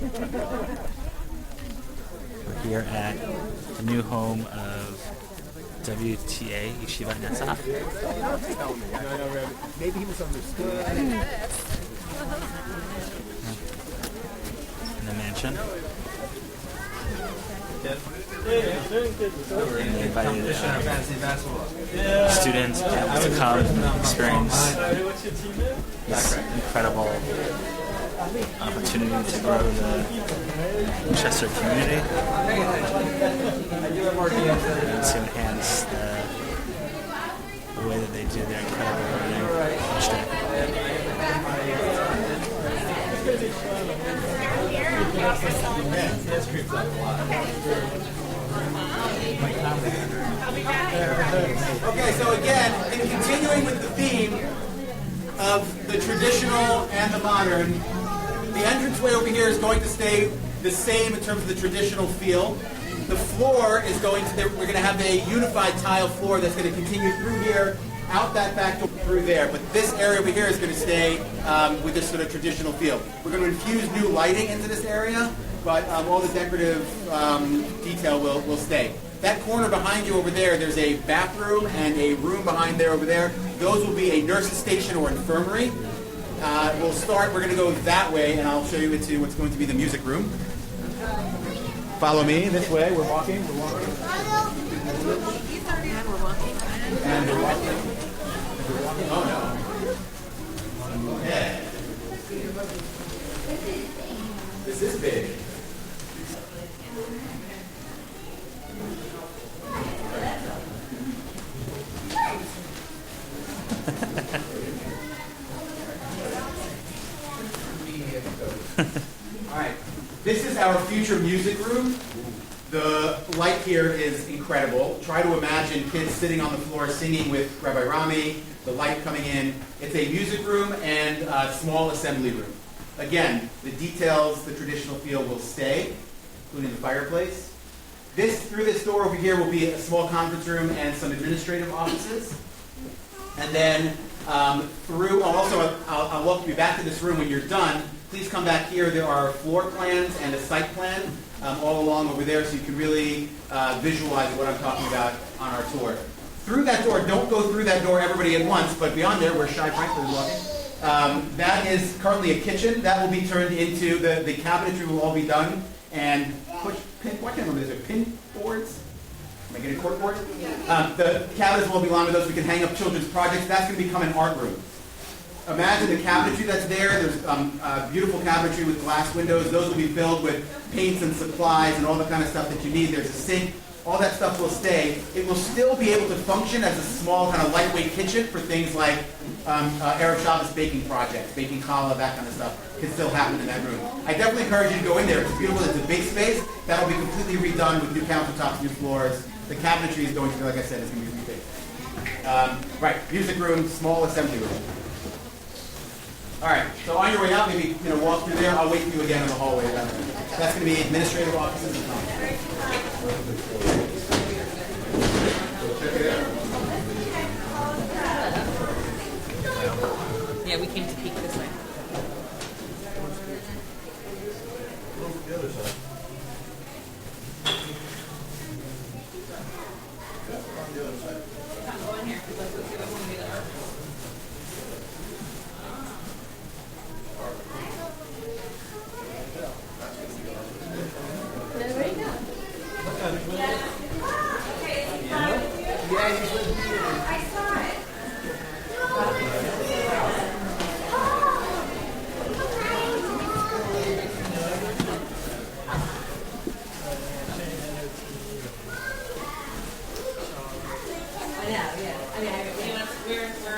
We're here at the new home of WTA Yeshiva Netzach. Maybe he misunderstood. In the mansion. And they invited students to come and experience this incredible opportunity to grow the Westchester community and to enhance the way that they do their incredible learning each day. Okay, so again, in continuing with the theme of the traditional and the modern, the entranceway over here is going to stay the same in terms of the traditional feel. The floor is going to, we're going to have a unified tile floor that's going to continue through here, out that back door, through there. But this area over here is going to stay with this sort of traditional feel. We're going to infuse new lighting into this area, but all the decorative detail will stay. That corner behind you over there, there's a bathroom and a room behind there over there. Those will be a nurse's station or infirmary. We're going to go that way, and I'll show you into what's going to be the music room. Follow me this way. We're walking. And we're walking. Oh, no. Okay. This is big. All right. This is our future music room. The light here is incredible. Try to imagine kids sitting on the floor singing with Rabbi Rami, the light coming in. It's a music room and a small assembly room. Again, the details, the traditional feel will stay, including the fireplace. Through this door over here will be a small conference room and some administrative offices. And then I'll welcome you back to this room when you're done. Please come back here. There are floor plans and a site plan all along over there, so you can really visualize what I'm talking about on our tour. Through that door, don't go through that door everybody at once, but beyond there, where Shai Franklin is walking, that is currently a kitchen. That will be turned into, the cabinetry will all be done, and why can't I remember this? Are pin boards? Am I getting cork board? The cabinets will be lined with those. We can hang up children's projects. That's going to become an art room. Imagine the cabinetry that's there. There's beautiful cabinetry with glass windows. Those will be filled with paints and supplies and all the kind of stuff that you need. There's a sink. All that stuff will stay. It will still be able to function as a small kind of lightweight kitchen for things like Erev Shabbos baking projects, baking challah, that kind of stuff can still happen in that room. I definitely encourage you to go in there. It's beautiful. It's a big space. That'll be completely redone with new countertops, new floors. The cabinetry is going to be, like I said, it's going to be really big. Right, music room, small assembly room. All right, so on your way out, maybe walk through there. I'll wait for you again in the hallway. That's going to be administrative offices and comments. Check it out. Yeah, we came to peek this way. The other side. On the other side. Go in here. Let's see what one we are.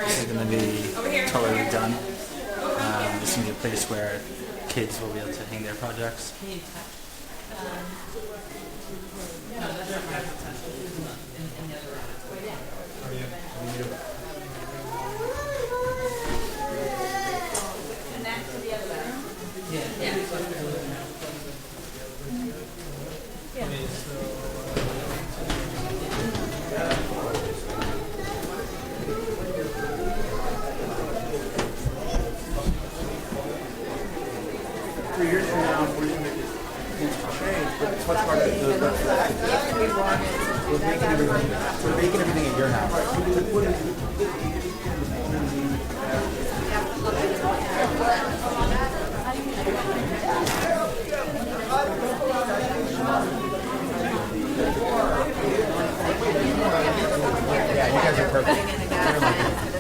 This is going to be totally done. This is going to be a place where kids will be able to hang their projects. Can you touch? No, that's not right. In the other room. Connect to the other room? Yeah. Years from now, where you can make it change, but it's much harder. We're making everything in your house. Yeah, you guys are perfect.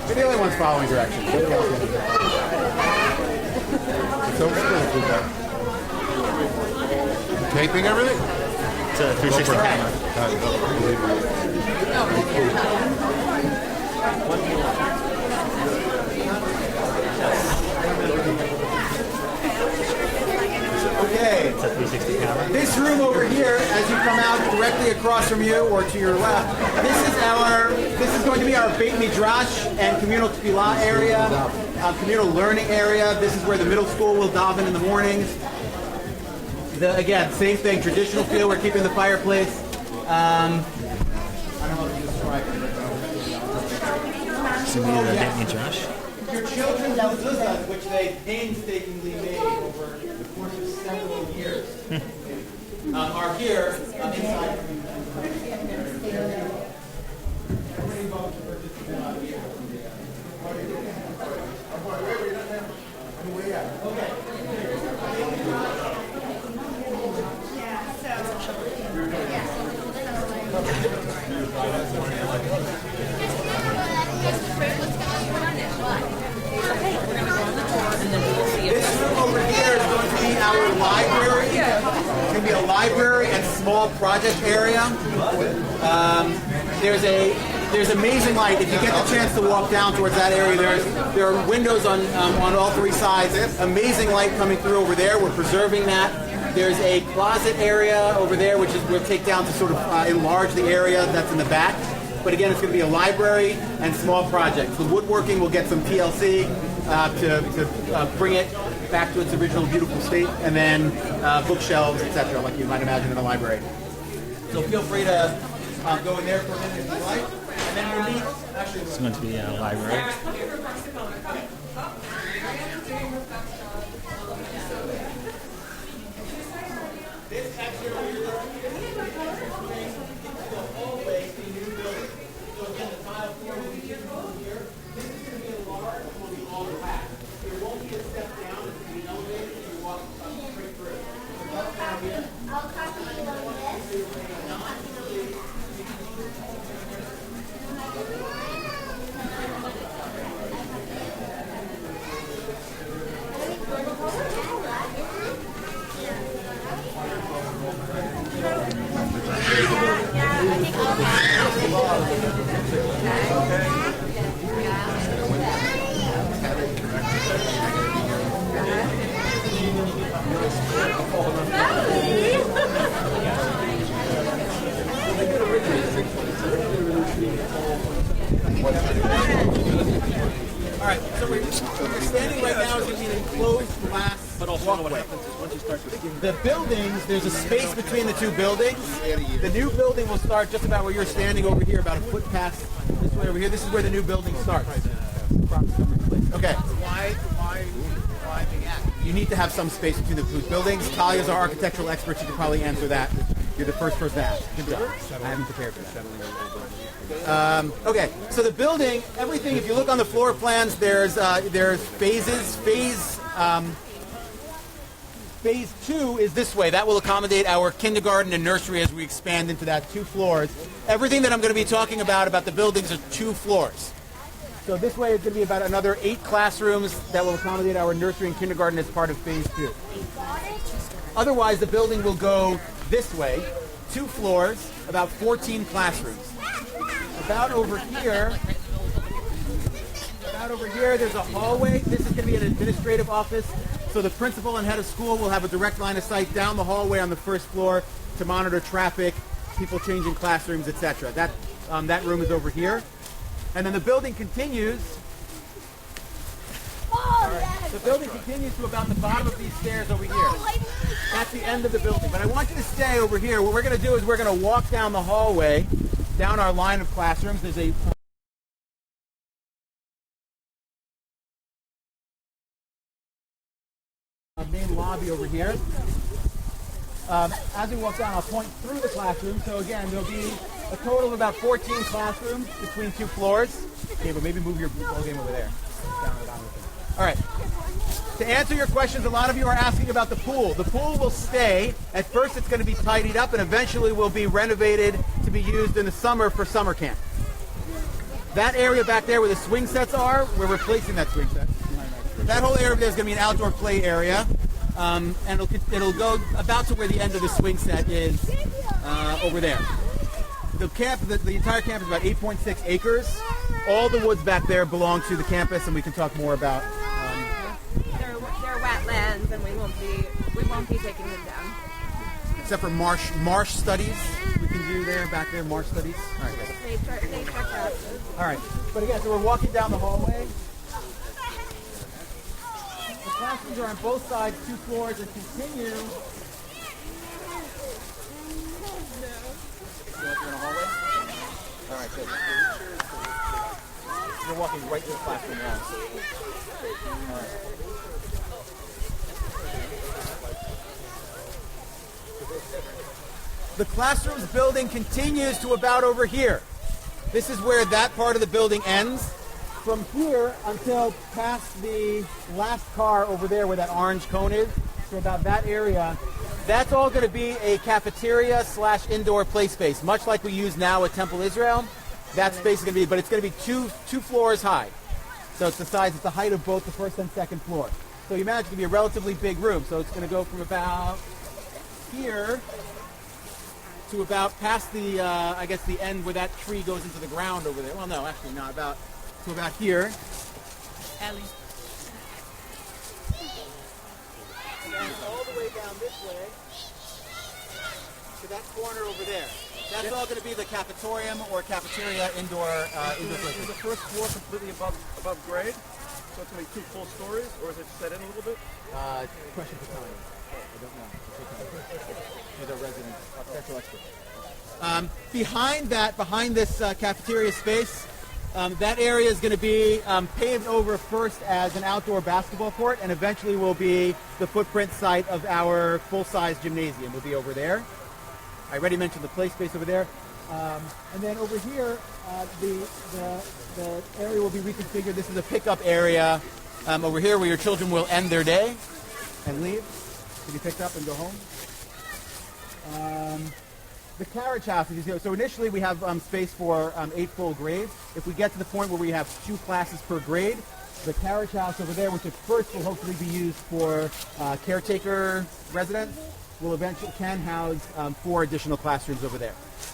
You're the only ones following directions. So taping everything? It's a 360 camera. Okay. It's a 360 camera. This room over here, as you come out directly across from you or to your left, this is going to be our Beit Midrash and communal tefillah area, communal learning area. This is where the middle school will daven in the mornings. Again, same thing, traditional feel. We're keeping the fireplace. I don't know if you describe it. So we need a Beit Midrash. Your children's mezuzahs, which they painstakingly made over the course of several years, are here inside. Okay. This room over here is going to be our library. It's going to be a library and small project area. There's amazing light. If you get the chance to walk down towards that area, there are windows on all three sides. Amazing light coming through over there. We're preserving that. There's a closet area over there, which we'll take down to sort of enlarge the area that's in the back. But again, it's going to be a library and small projects. The woodworking will get some TLC to bring it back to its original beautiful state, and then bookshelves, etc., like you might imagine in a library. So feel free to go in there for a minute if you like. And then we'll meet. Actually, It's going to be a library. This exterior into the hallway in the new building. So again, the tile floor will be here. This is going to be a large, it will be all black. There won't be a step down, it's going to be elevated, and you walk straight through. I'll copy you on this. All right, so we're standing right now is in an enclosed glass walkway. The buildings, there's a space between the two buildings. The new building will start just about where you're standing over here, about a foot past this way over here. This is where the new building starts. Okay. Why you need to have some space between the two buildings. Talia's our architectural expert. She can probably answer that. You're the first person to ask. Good job. I haven't prepared for that. Okay, so the building, everything, if you look on the floor plans, there's phases. Phase 2 is this way. That will accommodate our kindergarten and nursery as we expand into that 2 floors. Everything that I'm going to be talking about the buildings are 2 floors. So this way it's going to be about another 8 classrooms that will accommodate our nursery and kindergarten as part of phase 2. Otherwise, the building will go this way, 2 floors, about 14 classrooms. About over here, there's a hallway. This is going to be an administrative office. So the principal and head of school will have a direct line of sight down the hallway on the first floor to monitor traffic, people changing classrooms, etc. That room is over here. And then the building continues. The building continues to about the bottom of these stairs over here. That's the end of the building. But I want you to stay over here. What we're going to do is we're going to walk down the hallway, down our line of classrooms. There's a main lobby over here. As we walk down, I'll point through the classroom. So again, there'll be a total of about 14 classrooms between 2 floors. Okay, but maybe move your ball game over there. All right. To answer your questions, a lot of you are asking about the pool. The pool will stay. At first, it's going to be tidied up, and eventually will be renovated to be used in the summer for summer camp. That area back there where the swing sets are, we're replacing that swing set. That whole area there is going to be an outdoor play area, and it'll go about to where the end of the swing set is over there. The entire camp is about 8.6 acres. All the woods back there belong to the campus, and we can talk more about. They're wetlands, and we won't be taking them down. Except for marsh studies, we can do back there, marsh studies. All right, guys. Nature classes. All right, but again, so we're walking down the hallway. The classrooms are on both sides, 2 floors, and continue. You're in a hallway? All right, good. You're walking right to the classroom wall. All right. The classrooms building continues to about over here. This is where that part of the building ends. From here until past the last car over there where that orange cone is, so about that area, that's all going to be a cafeteria / indoor play space, much like we use now at Temple Israel. That space is going to be, but it's going to be two floors high. So it's it's the height of both the first and second floor. So you imagine it's going to be a relatively big room. So it's going to go from about here to about past the, I guess the end where that tree goes into the ground over there. Well, no, actually not. To about here. Ellie. And then all the way down this way to that corner over there. That's all going to be the cafetorium or cafeteria indoor place. Is the first floor completely above grade? So it's going to be 2 full stories, or is it set in a little bit? Question for Tony. I don't know. He's a resident architectural expert. Behind this cafeteria space, that area is going to be paved over first as an outdoor basketball court, and eventually will be the footprint site of our full-size gymnasium. Will be over there. I already mentioned the play space over there. And then over here, the area will be reconfigured. This is a pickup area over here where your children will end their day and leave to be picked up and go home. The carriage house is here. So initially we have space for 8 full grades. If we get to the point where we have 2 classes per grade, the carriage house over there, which at first will hopefully be used for caretaker residents, will eventually can house 4 additional classrooms over there.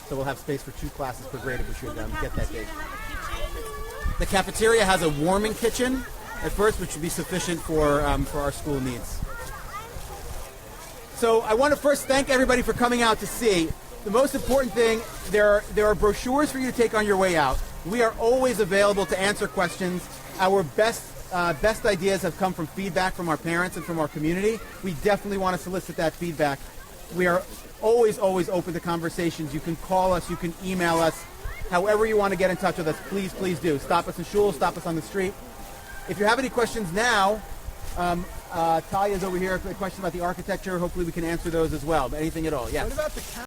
So we'll have space for 2 classes per grade if we should get that big. The cafeteria has a warming kitchen at first, which will be sufficient for our school needs. So I want to first thank everybody for coming out to see. The most important thing, there are brochures for you to take on your way out. We are always available to answer questions. Our best ideas have come from feedback from our parents and from our community. We definitely want to solicit that feedback. We are always open to conversations. You can call us, you can email us. However you want to get in touch with us, please do. Stop us in shul, stop us on the street. If you have any questions now, Talia's over here for the question about the architecture. Hopefully we can answer those as well. But anything at all, yeah. What about the